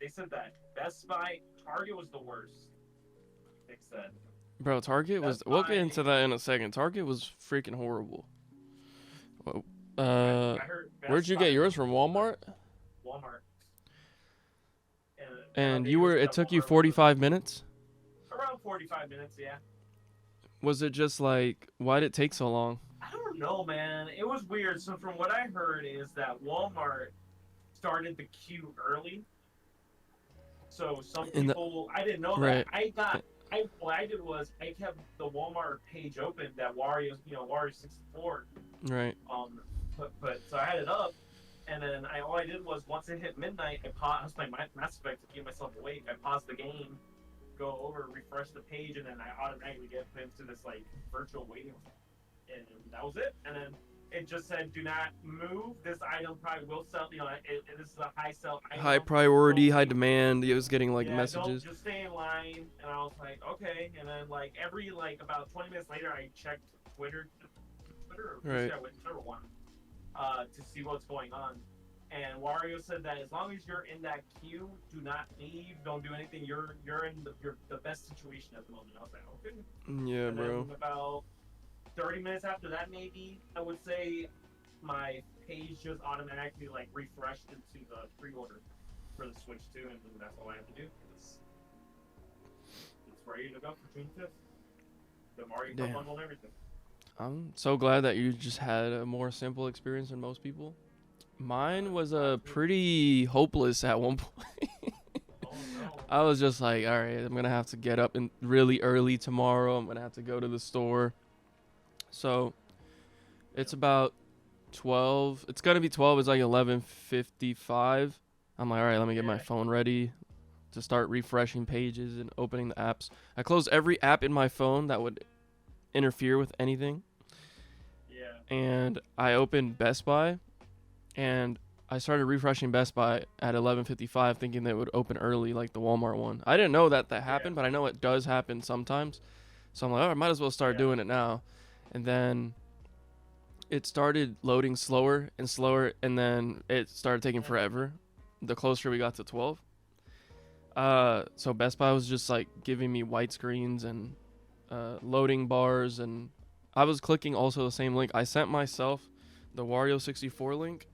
they said that Best Buy, Target was the worst. They said Bro, Target was. Best We'll get Buy. into that in a second. Target was freaking horrible. Whoa. I heard Where'd Best you Buy get yours was from? the Walmart? Walmart, and And they you even were. said It that took you Walmart was 45 minutes. around 45 minutes. Yeah, Was it just like? Why did it take so long? I don't know, man. It was weird. So from what I heard is that Walmart started the queue early. So some In the people, I didn't know that. right, I what I did was I kept the Walmart page open that Wario 64. right. But so I had it up, and then all I did was once it hit midnight, I paused my Mass Effect to keep myself awake. I paused the game, go over, refresh the page, and then I automatically get put into this like virtual waiting room, and that was it. And then it just said, "Do not move. This item probably will sell. This is a high sell High item. priority, Don't high wait. demand. It was getting like Yeah, don't messages. just stay in line." And I was like, "Okay." And then like every like about 20 minutes later, I checked Twitter or Right. whichever one, to see what's going on. And Wario said that as long as you're in that queue, do not leave, don't do anything. You're in the best situation at the moment. I was like, okay. Yeah, And bro. then about 30 minutes after that, maybe I would say my page just automatically like refreshed into the pre-order for the Switch 2, and that's all I have to do. It's ready to go for June 5th. The Mario Kart Damn. bundle and everything. I'm so glad that you just had a more simple experience than most people. Mine was pretty hopeless at one point. Oh no. I was just like, all right, I'm gonna have to get up really early tomorrow. I'm gonna have to go to the store. So it's about 12. It's gonna be 12. It's like 11:55. I'm like, all right, let me get my Yeah. phone ready to start refreshing pages and opening the apps. I closed every app in my phone that would interfere with anything, Yeah. and I opened Best Buy, and I started refreshing Best Buy at 11:55, thinking that it would open early like the Walmart one. I didn't know that Yeah. happened, but I know it does happen sometimes. So I'm like, oh, I might as well start Yeah. doing it now. And then it started loading slower and slower, and then it started taking forever the closer we got to 12. So Best Buy was just like giving me white screens and loading bars, and I was clicking also the same link. I sent myself the Wario 64 link,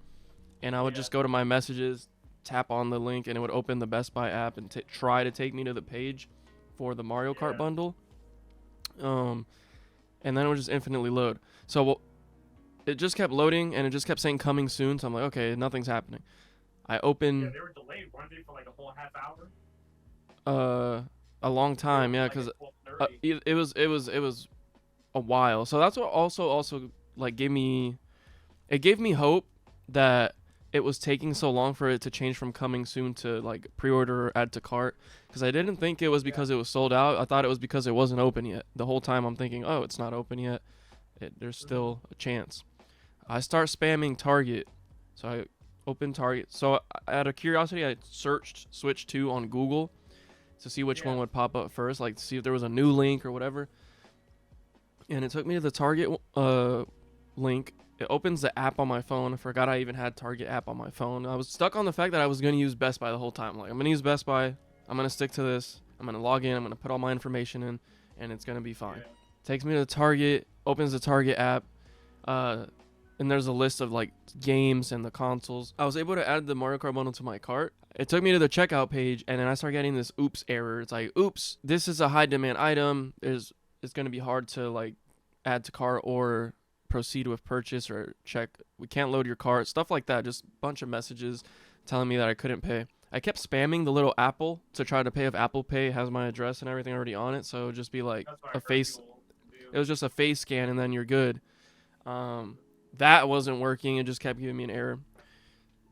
and I would Yeah. just go to my messages, tap on the link, and it would open the Best Buy app and try to take me to the page for the Mario Kart Yeah. bundle. And then it would just infinitely load. So it just kept loading, and it just kept saying coming soon. So I'm like, okay, nothing's happening. I Yeah, open they were delayed, weren't they, for like a whole half hour? a long They time, opened yeah, like because at 12:30. it was a while. So that's what also like gave me hope that it was taking so long for it to change from coming soon to like pre-order or add to cart, because I didn't think it was Yeah. because it was sold out. I thought it was because it wasn't open yet. The whole time I'm thinking, oh, it's not open yet. There's still a chance. I start spamming Target, so I open Target. So out of curiosity, I searched Switch 2 on Google to see which Yeah. one would pop up first, like to see if there was a new link or whatever. And it took me to the Target link. It opens the app on my phone. I forgot I even had Target app on my phone. I was stuck on the fact that I was going to use Best Buy the whole time. Like, I'm going to use Best Buy. I'm going to stick to this. I'm going to log in. I'm going to put all my information in, and it's going to be fine. Yeah. Takes me to the Target, opens the Target app, and there's a list of like games and the consoles. I was able to add the Mario Kart bundle to my cart. It took me to the checkout page, and then I started getting this oops error. It's like, oops, this is a high demand item. It's going to be hard to like add to cart or proceed with purchase or check. We can't load your cart, stuff like that. Just a bunch of messages telling me that I couldn't pay. I kept spamming the little Apple to try to pay if Apple Pay has my address and everything already on it. So it would just be like That's what I a heard face. people do. It was just a face scan, and then you're good. That wasn't working. It just kept giving me an error.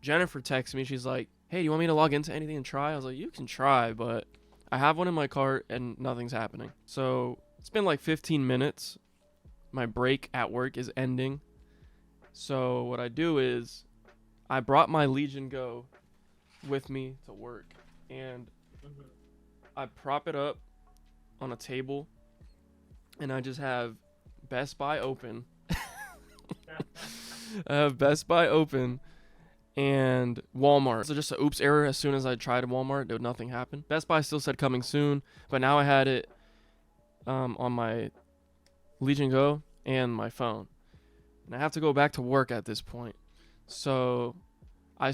Jennifer texted me. She's like, hey, do you want me to log into anything and try? I was like, you can try, but I have one in my cart and nothing's happening. So it's been like 15 minutes. My break at work is ending. So what I do is I brought my Legion Go with me to work, and Mhm. I prop it up on a table, and I just have Best Buy open. I have Best Buy open, and Walmart. So just a oops error. As soon as I tried Walmart, nothing happened. Best Buy still said coming soon, but now I had it on my Legion Go and my phone, and I have to go back to work at this point. So I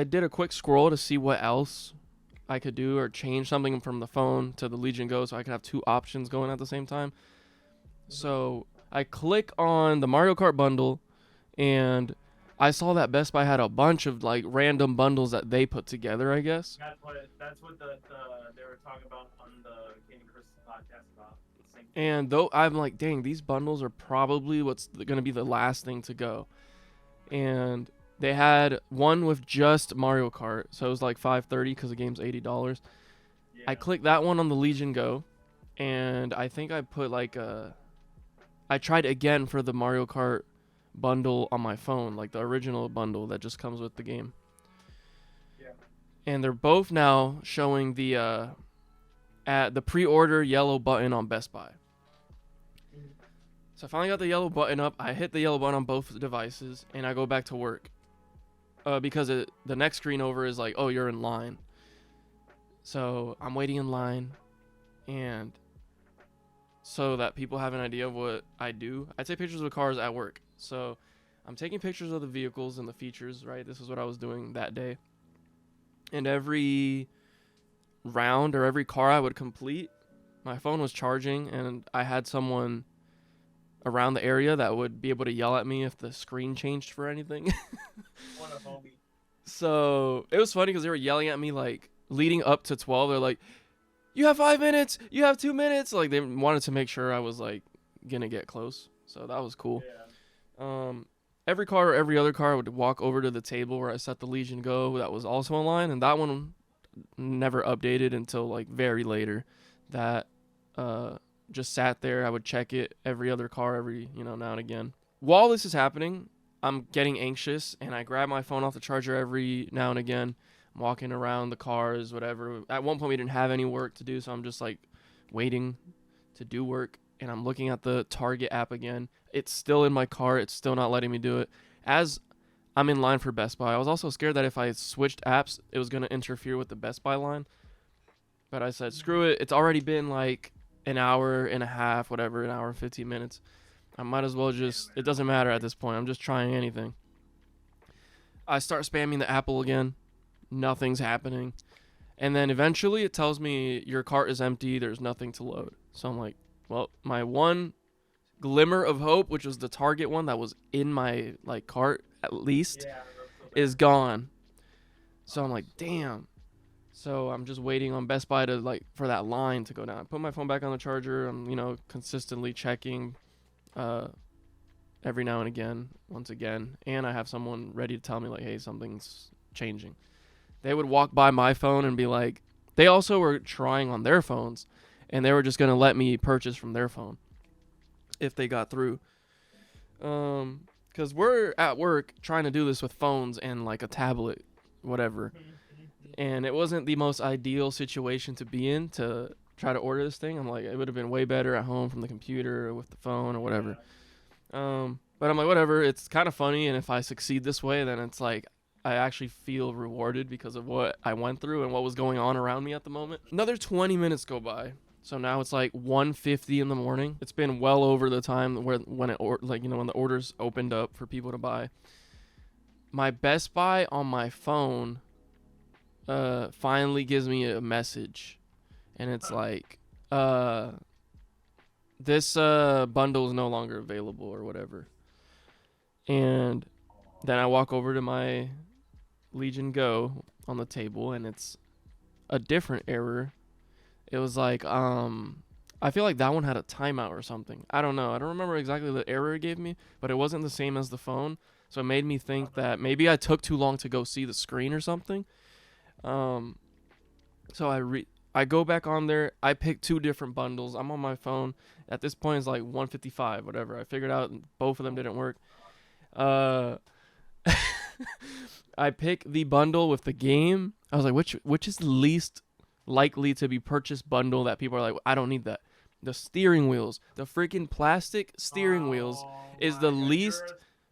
did a quick scroll to see what else I could do or change something from the phone to the Legion Go so I could have two options going at the same time. So I click on the Mario Kart bundle, and I saw that Best Buy had a bunch of like random bundles that they put together, I guess. That's what they were talking about on the Gaming Chris podcast about. And though I'm like, dang, these bundles are probably what's going to be the last thing to go. And they had one with just Mario Kart, so it was like $5.30 because the game's $80. Yeah. I clicked that one on the Legion Go, and I think I put like I tried again for the Mario Kart bundle on my phone, like the original bundle that just comes with the game. Yeah. And they're both now showing the at the pre-order yellow button on Best Buy. So I finally got the yellow button up. I hit the yellow button on both devices, and I go back to work. Because the next screen over is like, oh, you're in line. So I'm waiting in line, and so that people have an idea of what I do, I take pictures of cars at work. So I'm taking pictures of the vehicles and the features, right? This is what I was doing that day. And every round or every car I would complete, my phone was charging, and I had someone around the area that would be able to yell at me if the screen changed for anything. What a homie. So it was funny because they were yelling at me like leading up to 12. They're like, you have 5 minutes, you have 2 minutes. Like they wanted to make sure I was like gonna get close. So that was cool. Yeah. Every car or every other car would walk over to the table where I set the Legion Go that was also online, and that one never updated until like very later. That just sat there. I would check it every other car every now and again. While this is happening, I'm getting anxious, and I grab my phone off the charger every now and again. I'm walking around the cars, whatever. At one point, we didn't have any work to do, so I'm just like waiting to do work, and I'm looking at the Target app again. It's still in my car. It's still not letting me do it. As I'm in line for Best Buy, I was also scared that if I switched apps, it was going to interfere with the Best Buy line. But I said, screw it. It's already been like an hour and a half, whatever, an hour and 15 minutes. I might as well just, it doesn't matter at this point. I'm just trying anything. I start spamming the Apple again. Nothing's happening. And then eventually it tells me your cart is empty. There's nothing to load. So I'm like, well, my one glimmer of hope, which was the Target one that was in my like cart at least, is gone. So I'm like, damn. So I'm just waiting on Best Buy to like for that line to go down. I put my phone back on the charger. I'm consistently checking every now and again, once again, and I have someone ready to tell me like, hey, something's changing. They would walk by my phone and be like, they also were trying on their phones, and they were just gonna let me purchase from their phone if they got through. Because we're at work trying to do this with phones and like a tablet, whatever. And it wasn't the most ideal situation to be in to try to order this thing. I'm like, it would have been way better at home from the computer or with the phone or whatever. But I'm like, whatever, it's kind of funny. And if I succeed this way, then it's like, I actually feel rewarded because of what I went through and what was going on around me at the moment. Another 20 minutes go by. So now it's like 1:50 in the morning. It's been well over the time when the orders opened up for people to buy. My Best Buy on my phone finally gives me a message, and it's like this bundle is no longer available or whatever. And then I walk over to my Legion Go on the table, and it's a different error. It was like I feel like that one had a timeout or something. I don't know. I don't remember exactly the error it gave me, but it wasn't the same as the phone. So it made me think that maybe I took too long to go see the screen or something. So I go back on there. I pick two different bundles. I'm on my phone. At this point, it's like 1:55, whatever. I figured out both of them didn't work. I pick the bundle with the game. I was like, which is the least likely to be purchased bundle that people are like, I don't need that. The steering wheels, the freaking plastic steering wheels is the least.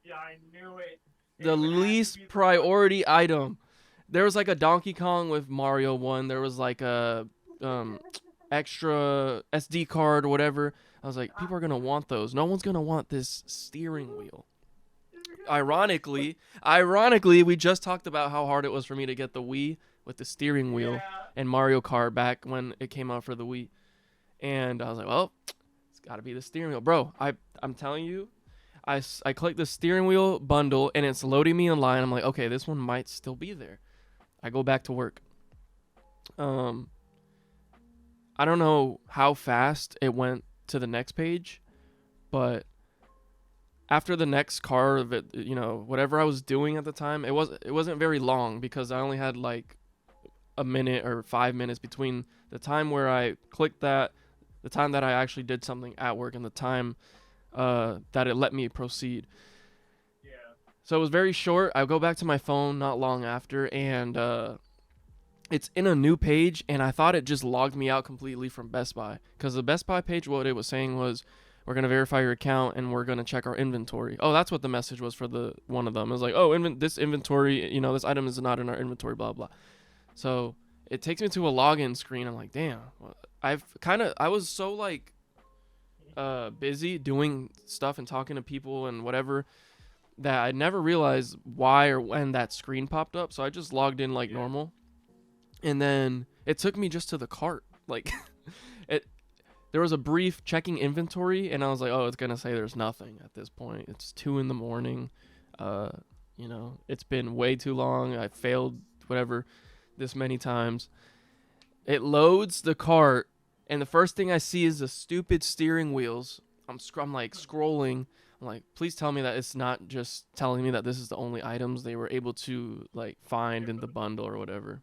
Yeah, I knew it. the least priority item. There was like a Donkey Kong with Mario one. There was like a extra SD card or whatever. I was like, people are gonna want those. No one's gonna want this steering wheel. Ironically, we just talked about how hard it was for me to get the Wii with the steering wheel and Mario Kart back when it came out for the Wii. And I was like, well, it's got to be the steering wheel. Bro, I'm telling you, I clicked the steering wheel bundle and it's loading me online. I'm like, okay, this one might still be there. I go back to work. I don't know how fast it went to the next page, but after the next car of it, you know, whatever I was doing at the time, it wasn't very long because I only had like a minute or 5 minutes between the time where I clicked that, the time that I actually did something at work, and the time that it let me proceed. Yeah. So it was very short. I go back to my phone not long after, and it's in a new page, and I thought it just logged me out completely from Best Buy. Because the Best Buy page, what it was saying was, we're going to verify your account, and we're going to check our inventory. Oh, that's what the message was for the one of them. It was like, oh, this inventory, you know, this item is not in our inventory, blah, blah. So it takes me to a login screen. I'm like, damn. I was so, like, busy doing stuff and talking to people and whatever that I never realized why or when that screen popped up. So I just logged in like normal. And then it took me just to the cart. Like, there was a brief checking inventory, and I was like, oh, it's going to say there's nothing at this point. It's 2 a.m. You know, it's been way too long. I failed whatever this many times. It loads the cart, and the first thing I see is the stupid steering wheels. I'm like scrolling. I'm like, please tell me that it's not just telling me that this is the only items they were able to like find in the bundle or whatever.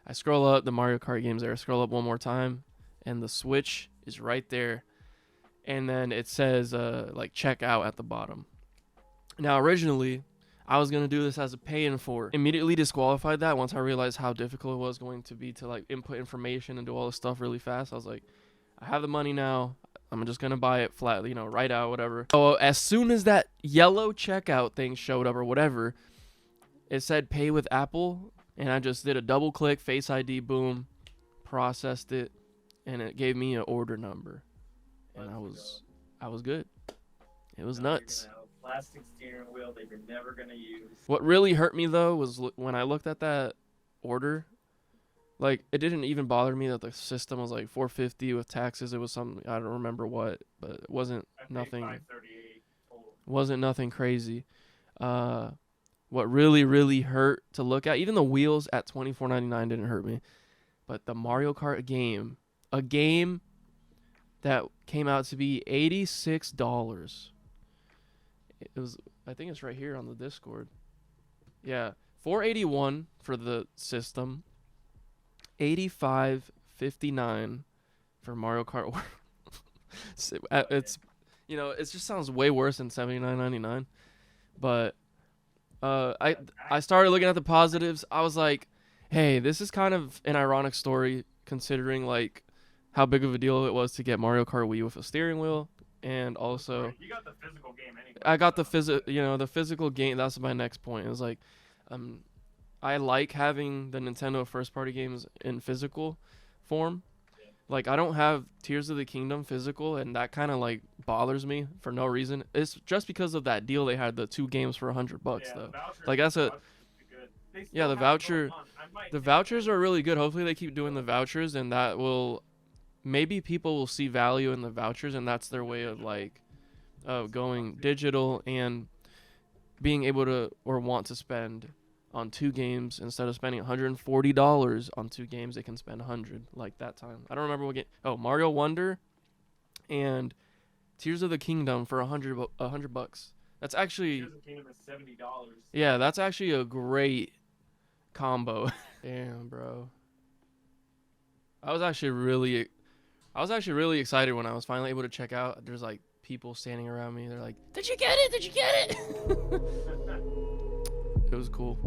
I scroll up, the Mario Kart game's there. I scroll up one more time, and the Switch is right there. And then it says, like, check out at the bottom. Now, originally, I was going to do this as a pay-in for. Immediately disqualified that once I realized how difficult it was going to be to, like, input information and do all this stuff really fast. I was like, I have the money now. I'm just going to buy it flat, you know, right out, whatever. So as soon as that yellow checkout thing showed up or whatever, it said pay with Apple. And I just did a double click, Face ID, boom, processed it, and it gave me an order number. And I was good. It was nuts. You're gonna have a plastic steering wheel that you're never gonna use. What really hurt me though was when I looked at that order, like it didn't even bother me that the system was like $450 with taxes. It was something I don't remember what, but it wasn't nothing. $538 total. Wasn't nothing crazy. What really hurt to look at, even the wheels at $24.99 didn't hurt me, but the Mario Kart game, a game that came out to be $86. It was, I think it's right here on the Discord. Yeah, $481 for the system, $85.59 for Mario Kart World. It's, you know, it just sounds way worse than $79.99, but. I started looking at the positives. I was like, hey, this is kind of an ironic story considering like how big of a deal it was to get Mario Kart Wii with a steering wheel, and also you got the physical game anyway. I got the physical game. That's my next point. It was like, I like having the Nintendo first party games in physical form. Like, I don't have Tears of the Kingdom physical, and that kind of, like, bothers me for no reason. It's just because of that deal they had, the 2 games for $100, though. Like, that's a... Yeah, the vouchers are really good. Hopefully they keep doing the vouchers, and that will... Maybe people will see value in the vouchers, and that's their way of, like, going digital and being able to or want to spend on 2 games. Instead of spending $140 on 2 games, they can spend $100 like that time. I don't remember what game. Oh, Mario Wonder and Tears of the Kingdom for $100. That's actually Tears of the Kingdom is $70. Yeah, that's actually a great combo. Damn, bro. I was actually really excited when I was finally able to check out. There's like people standing around me. They're like, "Did you get it? Did you get it?" It was cool.